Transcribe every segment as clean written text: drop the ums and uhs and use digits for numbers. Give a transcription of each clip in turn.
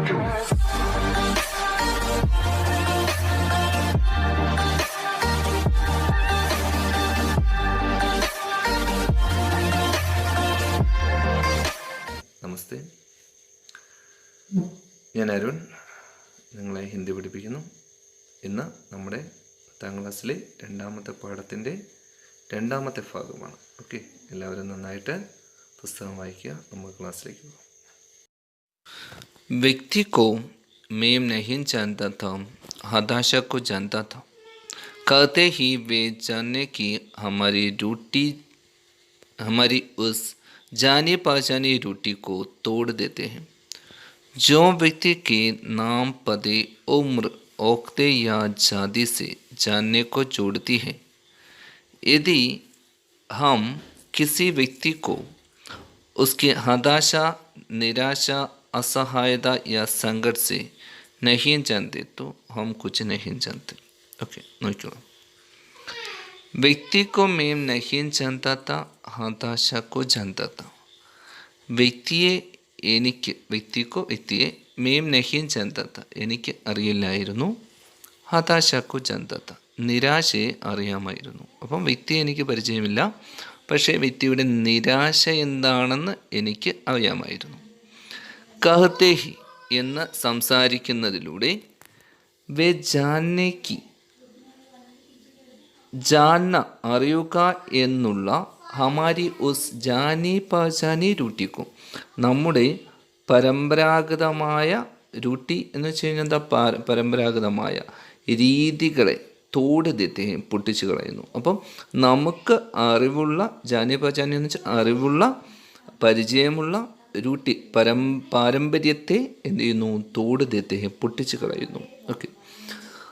നമസ്തേ, ഞാൻ അരുൺ, നിങ്ങളെ ഹിന്ദി പഠിപ്പിക്കുന്നു. ഇന്ന് നമ്മുടെ 10ാം ക്ലാസ്സിലെ രണ്ടാമത്തെ പാഠത്തിൻ്റെ രണ്ടാമത്തെ ഭാഗമാണ്. ഓക്കെ, എല്ലാവരും നന്നായിട്ട് പുസ്തകം വായിക്കുക. നമുക്ക് ക്ലാസ്സിലേക്ക് പോകാം. व्यक्ति को मैं नहीं जानता था, हताशा को जानता था. कहते ही वे जानने की हमारी उस जानी पहचानी रूटी को तोड़ देते हैं. जो व्यक्ति के नाम, पते, उम्र, औक़ते या जाति से जानने को जोड़ती है. यदि हम किसी व्यक्ति को उसकी हताशा, निराशा, असहायता या संकट से नहीं जानते तो हम कुछ नहीं जानते. ओके, നോക്കിക്കോളൂ. व्यक्ति को मैं नहीं जानता था, हताशा को जानता था. വ്യക്തിയെ മേം നഹീൻ ജാനത, എനിക്ക് അറിയില്ലായിരുന്നു. ഹതാശക്കു ജാനത, നിരാശയെ അറിയാമായിരുന്നു. അപ്പം വ്യക്തിയെ എനിക്ക് പരിചയമില്ല, പക്ഷേ വ്യക്തിയുടെ നിരാശ എന്താണെന്ന് എനിക്ക് അറിയാമായിരുന്നു. കഹത്തേഹി എന്ന് സംസാരിക്കുന്നതിലൂടെ വേ ജാനേക്ക്, ജാന അറിയുക എന്നുള്ള, ഹമാരി ഉസ് ജാനി പഹചാനി രൂട്ടിക്കും, നമ്മുടെ പരമ്പരാഗതമായ രൂട്ടി എന്ന് വെച്ച് കഴിഞ്ഞാൽ എന്താ, പരമ്പരാഗതമായ രീതികളെ തോട് തെറ്റി പൊട്ടിച്ച് കളയുന്നു. അപ്പം നമുക്ക് അറിവുള്ള, ജാനി പഹചാനി എന്ന് വെച്ചാൽ അറിവുള്ള, പരിചയമുള്ള രൂട്ടി, പാരമ്പര്യത്തെ എന്ത് ചെയ്യുന്നു, തോട് തെറ്റി പൊട്ടിച്ച് കളയുന്നു. ഓക്കെ,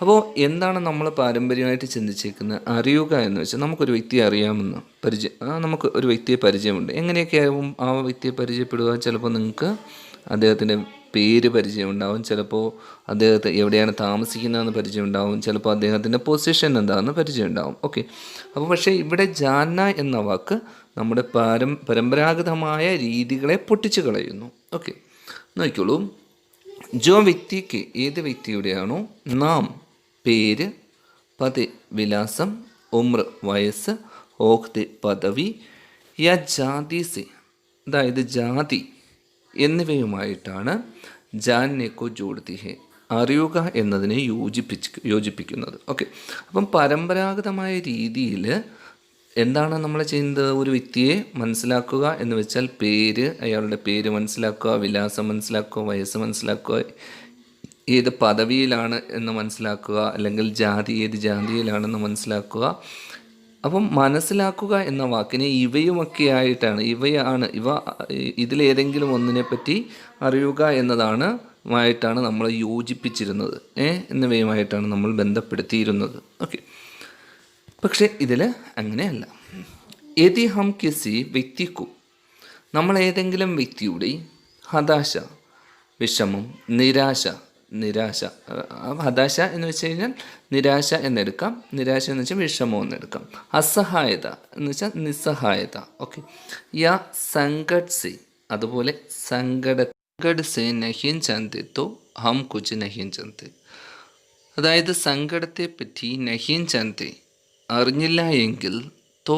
അപ്പോൾ എന്താണ് നമ്മൾ പാരമ്പര്യമായിട്ട് ചിന്തിച്ചേക്കുന്നത്? അറിയുക എന്ന് വെച്ചാൽ നമുക്കൊരു വ്യക്തിയെ അറിയാമെന്ന് നമുക്ക് ഒരു വ്യക്തിയെ പരിചയമുണ്ട്. എങ്ങനെയൊക്കെ ആവും ആ വ്യക്തിയെ പരിചയപ്പെടുക? ചിലപ്പോൾ നിങ്ങൾക്ക് അദ്ദേഹത്തിൻ്റെ പേര് പരിചയമുണ്ടാവും, ചിലപ്പോൾ അദ്ദേഹത്തെ എവിടെയാണ് താമസിക്കുന്നതെന്ന് പരിചയമുണ്ടാവും, ചിലപ്പോൾ അദ്ദേഹത്തിൻ്റെ പൊസിഷൻ എന്താണെന്ന് പരിചയമുണ്ടാവും. ഓക്കെ, അപ്പോൾ പക്ഷേ ഇവിടെ ജാന എന്ന വാക്ക് നമ്മുടെ പരമ്പരാഗതമായ രീതികളെ പൊട്ടിച്ച് കളയുന്നു. ഓക്കെ, നോക്കിക്കോളൂ. ജോ വ്യക്തിക്ക്, ഏത് വ്യക്തിയുടെയാണോ, നാം പേര്, പതി വിലാസം, ഉമ്ര വയസ്സ്, ഓഖ്തെ പദവി, യാ ജാതി സെ അതായത് ജാതി എന്നിവയുമായിട്ടാണ് ജാനേക്കോ ജോഡ്തി ഹെ അറിയുക എന്നതിനെ യോജിപ്പിക്കുന്നത്. ഓക്കെ, അപ്പം പരമ്പരാഗതമായ രീതിയിൽ എന്താണ് നമ്മൾ ചെയ്യുന്നത്? ഒരു വ്യക്തിയെ മനസ്സിലാക്കുക എന്ന് വെച്ചാൽ പേര്, അയാളുടെ പേര് മനസ്സിലാക്കുക, വിലാസം മനസ്സിലാക്കുക, വയസ്സ് മനസ്സിലാക്കുക, ഏത് പദവിയിലാണ് എന്ന് മനസ്സിലാക്കുക, അല്ലെങ്കിൽ ജാതി ഏത് ജാതിയിലാണെന്ന് മനസ്സിലാക്കുക. അപ്പം മനസ്സിലാക്കുക എന്ന വാക്കിനെ ഇവയുമൊക്കെ ആയിട്ടാണ്, ഇതിലേതെങ്കിലും ഒന്നിനെ പറ്റി അറിയുക എന്നതാണ് മായിട്ടാണ് നമ്മൾ യോജിപ്പിച്ചിരുന്നത്, എന്നിവയുമായിട്ടാണ് നമ്മൾ ബന്ധപ്പെടുത്തിയിരുന്നത്. ഓക്കെ, പക്ഷേ ഇതിൽ അങ്ങനെയല്ല. യദി ഹം കിസി വ്യക്തിക്കു, നമ്മൾ ഏതെങ്കിലും വ്യക്തിയുടെ ഹതാശ, വിഷമം, നിരാശ, ഹതാശ എന്ന് വെച്ച് കഴിഞ്ഞാൽ നിരാശ എന്നെടുക്കാം, നിരാശ എന്ന് വെച്ചാൽ വിഷമം എന്നെടുക്കാം, അസഹായത എന്ന് വെച്ചാൽ നിസ്സഹായത. ഓക്കെ, യാ സങ്കട് സെ, അതുപോലെ സങ്കട് സെ നഹീൻ ജാനത്തെ തോ ഹം കുച്ച് നഹീൻ ജാനത്തെ, അതായത് സങ്കടത്തെ പറ്റി നഹീൻ ജാനത്തെ അറിഞ്ഞില്ല എങ്കിൽ, തോ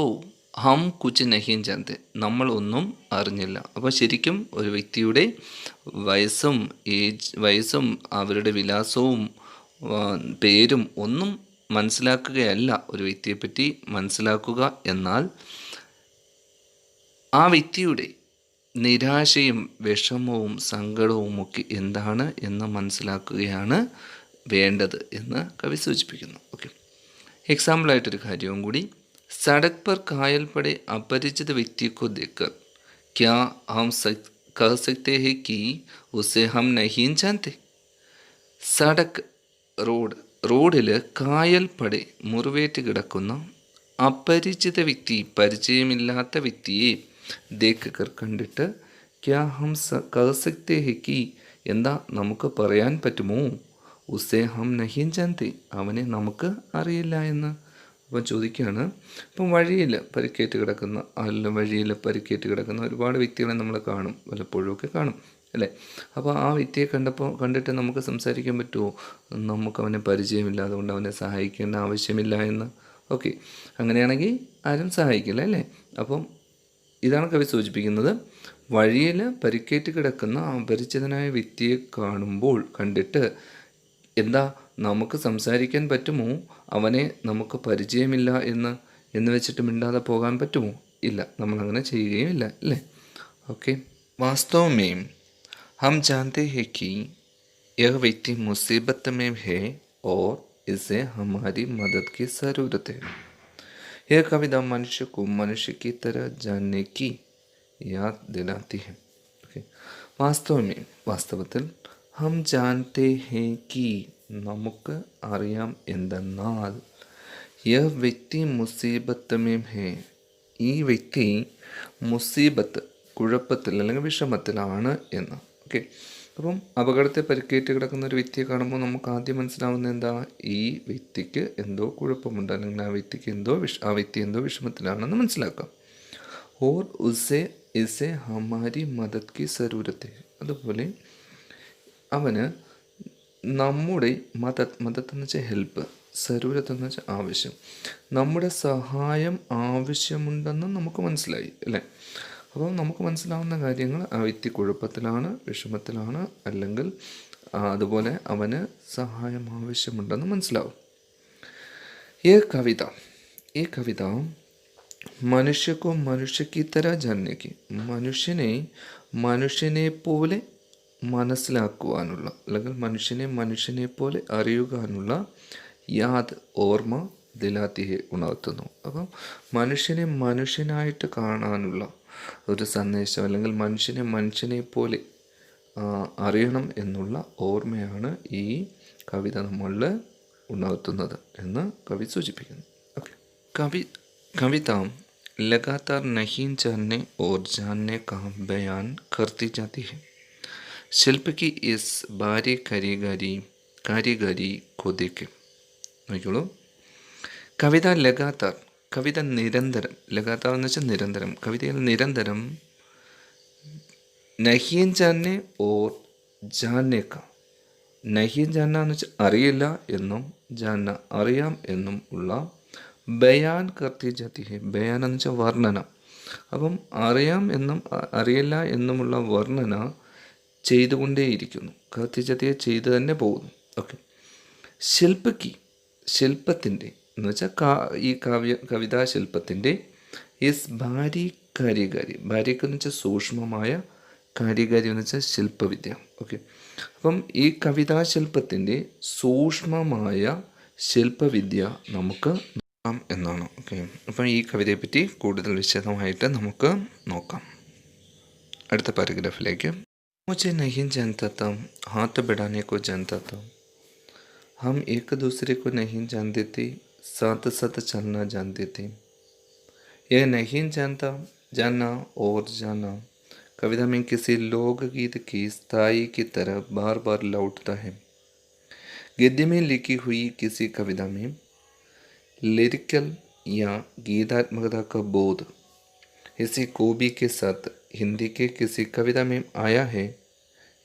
ഹം കുച്ച് നഹീൻ ജാനത്തെ നമ്മൾ ഒന്നും അറിഞ്ഞില്ല. അപ്പോൾ ശരിക്കും ഒരു വ്യക്തിയുടെ വയസ്സും അവരുടെ വിലാസവും പേരും ഒന്നും മനസ്സിലാക്കുകയല്ല ഒരു വ്യക്തിയെപ്പറ്റി മനസ്സിലാക്കുക. എന്നാൽ ആ വ്യക്തിയുടെ നിരാശയും വിഷമവും സങ്കടവും ഒക്കെ എന്താണ് എന്ന് മനസ്സിലാക്കുകയാണ് വേണ്ടത് എന്ന് കവി സൂചിപ്പിക്കുന്നു. ഓക്കെ, എക്സാമ്പിളായിട്ടൊരു കാര്യവും കൂടി. सड़क पर घायल पड़े अपरिचित व्यक्ति को देखकर क्या हम कह सकते हैं कि उसे हम नहीं जानते? സടക്ക് റോഡിൽ കായൽ പടെ മുറിവേറ്റ് കിടക്കുന്ന അപരിചിത വ്യക്തി, പരിചയമില്ലാത്ത വ്യക്തിയെ ദേക്കർ കണ്ടിട്ട് ക്യാ ഹം കഹ സക്തേ ഹെ കി, എന്താ നമുക്ക് പറയാൻ പറ്റുമോ, ഉസേ ഹം നഹീൻ ജാനത്തെ, അവനെ നമുക്ക് അറിയില്ല എന്ന്. അപ്പം ചോദിക്കുകയാണ്, ഇപ്പം വഴിയിൽ പരിക്കേറ്റ് കിടക്കുന്ന ഒരുപാട് വ്യക്തികളെ നമ്മൾ കാണും, വല്ലപ്പോഴും ഒക്കെ കാണും. അല്ലേ? അപ്പോൾ ആ വ്യക്തിയെ കണ്ടിട്ട് നമുക്ക് സംസാരിക്കാൻ പറ്റുമോ? നമുക്ക് അവനെ പരിചയമില്ല, അതുകൊണ്ട് അവനെ സഹായിക്കേണ്ട ആവശ്യമില്ല എന്ന്. ഓക്കെ, അങ്ങനെയാണെങ്കിൽ ആരും സഹായിക്കില്ല, അല്ലേ? അപ്പം ഇതാണ് കവി സൂചിപ്പിക്കുന്നത്. വഴിയിൽ പരിക്കേറ്റ് കിടക്കുന്ന അപരിചിതനായ വ്യക്തിയെ കണ്ടിട്ട് എന്താ നമുക്ക് സംസാരിക്കാൻ പറ്റുമോ? അവനെ നമുക്ക് പരിചയമില്ല എന്ന് വെച്ചിട്ട് മിണ്ടാതെ പോകാൻ പറ്റുമോ? ഇല്ല, നമ്മളങ്ങനെ ചെയ്യുകയും ഇല്ല, അല്ലേ? ओके, वास्तव में हम जानते हैं कि यह व्यक्ति मुसीबत में है और इसे हमारी मदद की ज़रूरत है. यह कविता मनुष्य को मनुष्य की तरह जानने की याद दिलाती है. ओके, വാസ്തവത്തിൽ ഹം ജാൻതേ ഹേ കി നമുക്ക് അറിയാം എന്തെന്നാൽ യഹ് വ്യക്തി മുസീബത്ത് മേം ഹേ ഈ വ്യക്തി മുസീബത്ത് കുഴപ്പത്തിൽ അല്ലെങ്കിൽ വിഷമത്തിലാണ് എന്ന്. ഓക്കെ, അപ്പം അപകടത്തെ പരിക്കേറ്റ് കിടക്കുന്ന ഒരു വ്യക്തിയെ കാണുമ്പോൾ നമുക്ക് ആദ്യം മനസ്സിലാവുന്ന എന്താ? ഈ വ്യക്തിക്ക് എന്തോ കുഴപ്പമുണ്ട്, അല്ലെങ്കിൽ ആ വ്യക്തി എന്തോ വിഷമത്തിലാണെന്ന് മനസ്സിലാക്കാം. ഓർ ഇസെ ഹമാരി മദത് കി സരൂരത്തെ അതുപോലെ അവന് നമ്മുടെ മദത് എന്ന് വെച്ചാൽ ഹെൽപ്പ്, സരൂരത്ത് എന്ന് വെച്ചാൽ ആവശ്യം, നമ്മുടെ സഹായം ആവശ്യമുണ്ടെന്ന് നമുക്ക് മനസ്സിലായി, അല്ലേ? അപ്പോൾ നമുക്ക് മനസ്സിലാവുന്ന കാര്യങ്ങൾ ആ വ്യക്തി കുഴപ്പത്തിലാണ്, വിഷമത്തിലാണ്, അല്ലെങ്കിൽ അതുപോലെ അവന് സഹായം ആവശ്യമുണ്ടെന്ന് മനസ്സിലാവും. ഈ കവിത മനുഷ്യക്കോ മനുഷ്യക്ക് തര ജാനേക്ക് മനുഷ്യനെ പോലെ മനസ്സിലാക്കുവാനുള്ള, അല്ലെങ്കിൽ മനുഷ്യനെ പോലെ അറിയുവാനുള്ള യാദ് ഓർമ്മ ദിലാത്തിയെ ഉണർത്തുന്നു. അപ്പം മനുഷ്യനെ മനുഷ്യനായിട്ട് കാണാനുള്ള ഒരു സന്ദേശം, അല്ലെങ്കിൽ മനുഷ്യനെ പോലെ അറിയണം എന്നുള്ള ഓർമ്മയാണ് ഈ കവിത നമ്മളിൽ ഉണർത്തുന്നത് എന്ന് കവി സൂചിപ്പിക്കുന്നു. ഓക്കെ, कविता लगातार नहीं जानने और जानने का बयान करती जाती है. शिल्प की इस भारी कारीगरी को देखें. നോക്കിക്കോളൂ, കവിത നിരന്തരം, ലഗാത്താർ എന്ന് വെച്ചാൽ നിരന്തരം, കവിതയിൽ നിരന്തരം നഹീൻ ജാന്നെ ഓർ ജാന്നെ കാ, നഹീൻ ജാന്ന എന്ന് വെച്ചാൽ അറിയില്ല എന്നും ജാന്ന അറിയാം എന്നും ഉള്ള ബയാൻ കർത്തി ജാതി ഹെ. ബയാൻ എന്ന് വെച്ചാൽ വർണ്ണന. അപ്പം അറിയാം എന്നും അറിയില്ല എന്നുമുള്ള വർണ്ണന ചെയ്തുകൊണ്ടേയിരിക്കുന്നു. കർത്തി ജാതിയെ ചെയ്തു തന്നെ പോകുന്നു. ഓക്കെ, ശില്പത്തിൻ്റെ എന്ന് വെച്ചാൽ ഈ കവിതാ ശില്പത്തിൻ്റെ യെസ് ബാരിക്ക് എന്ന് വെച്ചാൽ സൂക്ഷ്മമായ, കാരിഗാരി എന്ന് വെച്ചാൽ ശില്പവിദ്യ. ഓക്കെ, അപ്പം ഈ കവിതാശില്പത്തിൻ്റെ സൂക്ഷ്മമായ ശില്പവിദ്യ നമുക്ക് എന്നാണ്. ഓക്കെ, അപ്പം ഈ കവിതയെപ്പറ്റി കൂടുതൽ വിശദമായിട്ട് നമുക്ക് നോക്കാം. അടുത്ത പാരഗ്രാഫിലേക്ക്. മുझे नहीं जानता था हाथ बढ़ाने को जानता था, हम एक दूसरे को नहीं जानते थे, साथ साथ चलना जानते थे. यह नहीं जानना और जाना कविता में किसी लोकगीत की स्थाई की तरह बार बार लौटता है. गद्य में लिखी हुई किसी कविता में लिरिकल या गीतात्मकता का बोध इसी खूबी के साथ हिंदी के किसी कविता में आया है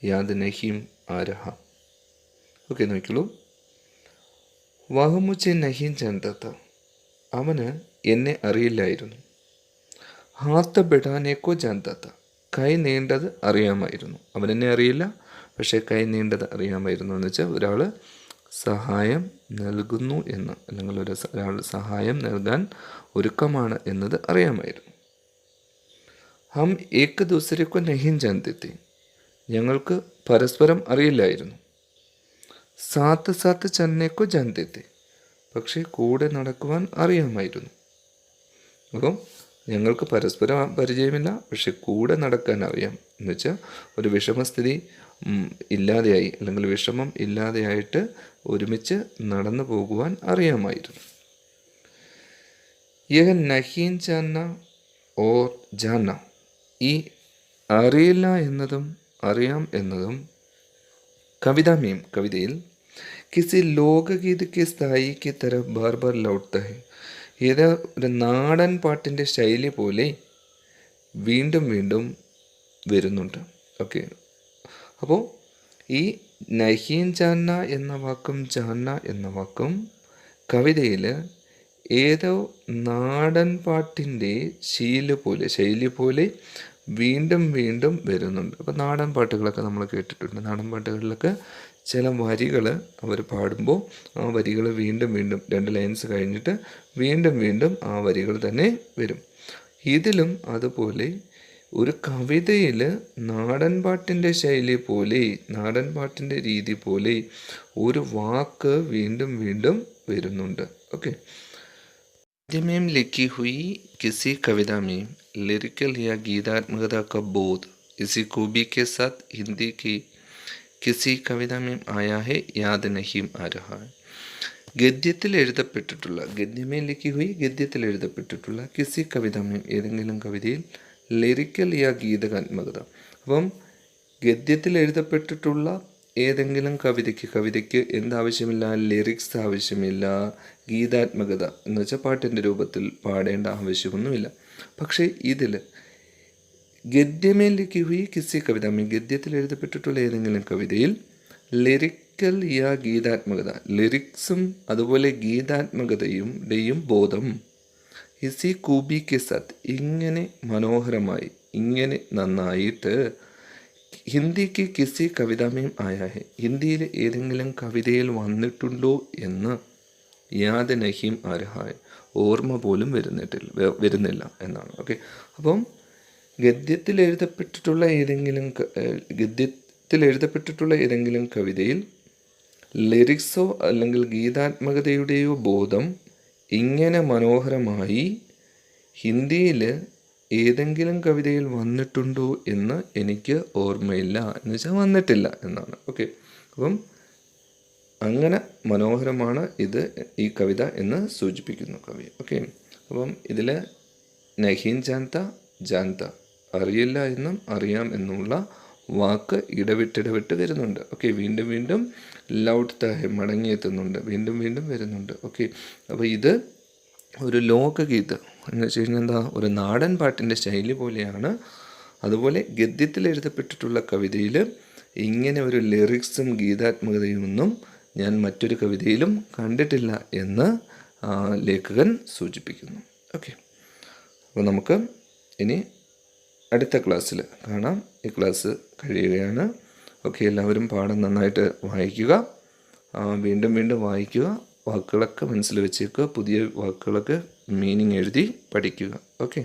याद नहीं आ रहा. ഓക്കെ, നോക്കിക്കോളൂ. വഹുമുച്ചെ നഹീൻ ജാനത, അവന് എന്നെ അറിയില്ലായിരുന്നു. ഹാത്ത് ബെഡാനേക്കോ ജാനത, കൈ നീണ്ടത് അറിയാമായിരുന്നു. അവനെന്നെ അറിയില്ല, പക്ഷേ കൈ നീണ്ടത് അറിയാമായിരുന്നു. എന്ന് വെച്ചാൽ ഒരാൾ സഹായം നൽകുന്നു എന്ന്, അല്ലെങ്കിൽ ഒരാൾ സഹായം നൽകാൻ ഒരുക്കമാണ് എന്നത് അറിയാമായിരുന്നു. ഹം ഏക് ദൂസരെക്കോ നഹീൻ ജാനത്തെ തെ, ഞങ്ങൾക്ക് പരസ്പരം അറിയില്ലായിരുന്നു. സാത്ത് ചന്നേക്കോ ജാനത്തെ തെ, പക്ഷേ കൂടെ നടക്കുവാൻ അറിയാമായിരുന്നു. അപ്പം ഞങ്ങൾക്ക് പരസ്പരം പരിചയമില്ല, പക്ഷെ കൂടെ നടക്കാൻ അറിയാം. എന്ന് വെച്ചാൽ ഒരു വിഷമസ്ഥിതി ഇല്ലാതെയായി, അല്ലെങ്കിൽ വിഷമം ഇല്ലാതെയായിട്ട് ഒരുമിച്ച് നടന്നു പോകുവാൻ അറിയാമായിരുന്നു. യഹ് നഹീൻ ജാന്ന ഓർ ജാന്ന, ഈ അറിയില്ല എന്നതും അറിയാം എന്നതും കവിതയിൽ കിസി ലോകഗീതയ്ക്ക് സ്ഥായിക്ക് തര ബാർ ബാർ ലൗട്ട്ത ഹെ, ഏത് ഒരു നാടൻ പാട്ടിൻ്റെ ശൈലി പോലെ വീണ്ടും വീണ്ടും വരുന്നുണ്ട്. ഓക്കെ, അപ്പോൾ ഈ നഹീൻ ജാന്ന എന്ന വാക്കും ജാന്ന എന്ന വാക്കും കവിതയിൽ ഏതോ നാടൻ പാട്ടിൻ്റെ ശൈലി പോലെ വീണ്ടും വീണ്ടും വരുന്നുണ്ട്. അപ്പോൾ നാടൻ പാട്ടുകളൊക്കെ നമ്മൾ കേട്ടിട്ടുണ്ട്. നാടൻ പാട്ടുകളിലൊക്കെ ചില വരികൾ അവർ പാടുമ്പോൾ ആ വരികൾ വീണ്ടും വീണ്ടും 2 ലൈൻസ് കഴിഞ്ഞിട്ട് വീണ്ടും വീണ്ടും ആ വരികൾ തന്നെ വരും. ഇതിലും അതുപോലെ ഒരു കവിതയിൽ നാടൻ പാട്ടിൻ്റെ ശൈലി പോലെ, നാടൻ പാട്ടിൻ്റെ രീതി പോലെ ഒരു വാക്ക് വീണ്ടും വീണ്ടും വരുന്നുണ്ട്. ഓക്കെ. हिंदी में लिखी हुई किसी कविता में लिरिकल या गीतात्मकता का बोध इसी खूबी के साथ हिंदी की किसी कविता में आया है याद नहीं आ रहा है. ഗദ്യത്തിൽ എഴുതപ്പെട്ടിട്ടുള്ള ഗദ്യമേ ലിഖി ഹുയി ഗദ്യത്തിൽ എഴുതപ്പെട്ടിട്ടുള്ള കിസി കവിതമേ ഏതെങ്കിലും കവിതയിൽ ലിറിക്കൽ യാ ഗീതാത്മകത. അപ്പം ഗദ്യത്തിൽ എഴുതപ്പെട്ടിട്ടുള്ള ഏതെങ്കിലും കവിതയ്ക്ക് എന്താവശ്യമില്ല? ലിറിക്സ് ആവശ്യമില്ല. ഗീതാത്മകത എന്ന് വെച്ചാൽ പാട്ടിൻ്റെ രൂപത്തിൽ പാടേണ്ട ആവശ്യമൊന്നുമില്ല. പക്ഷേ ഇതിൽ ഗദ്യമേ ലിഖി ഹുയി കിസി കവിതമേ ഗദ്യത്തിൽ എഴുതപ്പെട്ടിട്ടുള്ള ഏതെങ്കിലും കവിതയിൽ ലിറിക്കൽ യാ ഗീതാത്മകത, ലിറിക്സും അതുപോലെ ഗീതാത്മകതയുടെയും ബോധം ഇസി കൂബി കെ സാത്ത് ഇങ്ങനെ മനോഹരമായി, ഇങ്ങനെ നന്നായിട്ട് ഹിന്ദിക്ക് കിസി കവിതാമേം ആയാ ഹെ ഹിന്ദിയിൽ ഏതെങ്കിലും കവിതയിൽ വന്നിട്ടുണ്ടോ എന്ന് യാദ് നഹീം ആരഹായ് ഓർമ്മ പോലും വരുന്നില്ല എന്നാണ്. ഓക്കെ. അപ്പം ഗദ്യത്തിൽ എഴുതപ്പെട്ടിട്ടുള്ള ഏതെങ്കിലും കവിതയിൽ ലിറിക്സോ അല്ലെങ്കിൽ ഗീതാത്മകതയുടെയോ ബോധം ഇങ്ങനെ മനോഹരമായി ഹിന്ദിയിൽ ഏതെങ്കിലും കവിതയിൽ വന്നിട്ടുണ്ടോ എന്ന് എനിക്ക് ഓർമ്മയില്ല, എന്ന് വെച്ചാൽ വന്നിട്ടില്ല എന്നാണ്. ഓക്കെ. അപ്പം അങ്ങനെ മനോഹരമാണ് ഈ കവിത എന്ന് സൂചിപ്പിക്കുന്നു കവി. ഓക്കെ. അപ്പം ഇതിൽ നഹീൻ ജാൻത അറിയില്ല എന്നും അറിയാം എന്നുമുള്ള വാക്ക് ഇടവിട്ട് വരുന്നുണ്ട്. ഓക്കെ. വീണ്ടും വീണ്ടും ലൗട്ട് താഹെ മടങ്ങിയെത്തുന്നുണ്ട്, വീണ്ടും വീണ്ടും വരുന്നുണ്ട്. ഓക്കെ. അപ്പോൾ ഇത് ഒരു ലോകഗീത് എന്ന് വെച്ച് കഴിഞ്ഞാൽ എന്താ, ഒരു നാടൻ പാട്ടിൻ്റെ ശൈലി പോലെയാണ്. അതുപോലെ ഗദ്യത്തിൽ എഴുതപ്പെട്ടിട്ടുള്ള കവിതയിൽ ഇങ്ങനെ ഒരു ലിറിക്സും ഗീതാത്മകതയൊന്നും ഞാൻ മറ്റൊരു കവിതയിലും കണ്ടിട്ടില്ല എന്ന് ലേഖകൻ സൂചിപ്പിക്കുന്നു. ഓക്കെ. അപ്പോൾ നമുക്ക് ഇനി അടുത്ത ക്ലാസ്സിൽ കാണാം. ഈ ക്ലാസ് കഴിയുകയാണ്. ഓക്കെ. എല്ലാവരും പാഠം നന്നായിട്ട് വായിക്കുക, വീണ്ടും വീണ്ടും വായിക്കുക, വാക്കുകളൊക്കെ മനസ്സിൽ വെച്ചേക്കുക, പുതിയ വാക്കുകളൊക്കെ മീനിങ് എഴുതി പഠിക്കുക. ഓക്കെ.